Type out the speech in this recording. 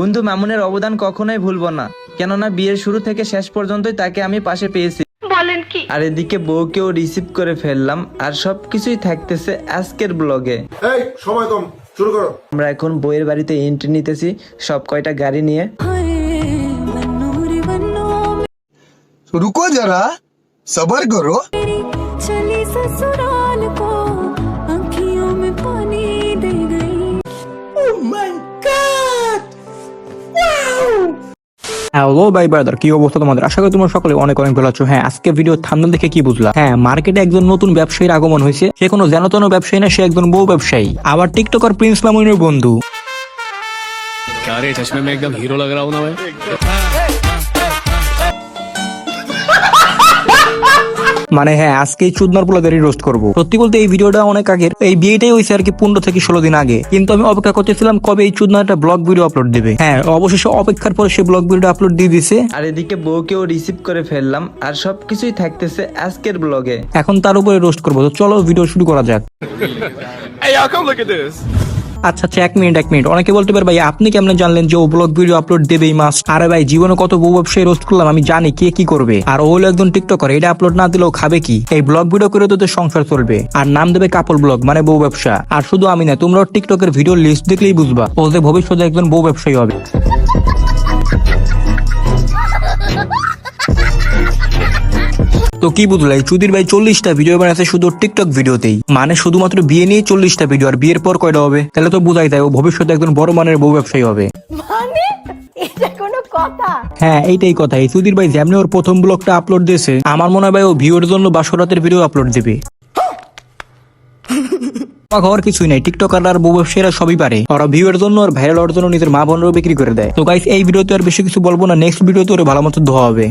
বন্ধু মামুনের অবদান কখনোই ভুলবো না, কেননা বিয়ের শুরু থেকে শেষ পর্যন্তই তাকে আমি পাশে পেয়েছি। বলেন কি? আর এদিকে বউকেও রিসিভ করে ফেললাম, আর সবকিছুই থাকতেছে আজকের ব্লগে। এই সময় কম, শুরু করো। আমরা এখন বউয়ের বাড়িতে এন্ট্রি নিতেছি সব কয়টা গাড়ি নিয়ে। रुको जरा सबर करो। चली ससुराल को आँखियों में पानी दे गई। হ্যালো ভাই ব্রাদার, কি অবস্থা তোমাদের? আশা করি তোমরা সকলে অনেক অনেক ভালো আছো। হ্যাঁ, আজকে ভিডিও থাম্বনেল দেখে কি বুঝলা? হ্যাঁ, মার্কেটে একজন নতুন ব্যবসায়ীর আগমন হয়েছে। সে কোনো জানোতনো ব্যবসায়ী না, সে একজন বউ ব্যবসায়ী, আবার টিকটকার প্রিন্স মামুনের বন্ধু। अरे चश्मे में एकदम हीरो लग रहा हूँ ना मैं। মানে হ্যাঁ, আজকে এই চুদনার পোলাদেরই রোস্ট করবো। সত্যি বলতে এই ভিডিওটা অনেক আগের, এই বিয়েটাই হয়েছে আর কি 15 থেকে 16 দিন আগে। কিন্তু আমি অপেক্ষা করতেছিলাম কবে এই চুদনাটা ব্লগ ভিডিও আপলোড দেবে। হ্যাঁ, অবশেষে অপেক্ষার পরে সে ব্লগ ভিডিও আপলোড দিয়ে দিছে। আর এদিকে বউকেও রিসিভ করে ফেললাম, আর সবকিছুই থাকতেছে আজকের ব্লগে। এখন তার উপরে রোস্ট করবো, তো চলো ভিডিও শুরু করা যাক। Hey, y'all come look at this. আচ্ছা, এক মিনিট। অনেকে বলতে পারে ভাই আপনি কেমন জানলেন যে ও ব্লগ ভিডিও আপলোড দেবেই মাস্ট? আরে ভাই, জীবনে কত বউ ব্যবসায়ী রোস্ট করলাম, আমি জানি কে কি করবে। আর ও হলো একজন টিকটকার, এটা আপলোড না দিলেও খাবে কি? এই ব্লগ ভিডিও করে তো সংসার চলবে, আর নাম দেবে কাপল ব্লগ, মানে বউ ব্যবসা। আর শুধু আমি না, তোমরাও টিকটকের ভিডিও লিস্ট দেখলেই বুঝবা ও যে ভবিষ্যতে একজন বউ ব্যবসায়ী হবে। তো কি বুঝলে, চুদির ভাই 40টা ভিডিও বানাচ্ছে শুধু টিকটক ভিডিওতেই, মানে শুধুমাত্র বিয়ে নিয়ে 40টা ভিডিও। আর বিয়ের পর কয়টা হবে? তাহলে তো বুঝাই যায় ও ভবিষ্যতে একজন বড় মানের বউ ব্যবসায়ী হবে। মানে এটা কোনো কথা? হ্যাঁ, এইটাই কথা। এই সুধীর ভাই যেমনি ওর প্রথম ব্লগটা আপলোড দিয়েছে, আমার মনে হয় ভাই ও ভিউর জন্য বাসরাতের ভিডিও আপলোড দেবে। হওয়ার কিছুই নাই, টিকটকার আর বউ ব্যবসায়ীরা সবই পারে। ওরা ভিউয়ের জন্য আর ভাইরাল হওয়ার জন্য নিজের মা বোনেরও বিক্রি করে দেয়। তো গাইস, এই ভিডিওতে আর বেশি কিছু বলবো না, নেক্সট ভিডিওতে ওরা ভালো মতো ধোয়া হবে।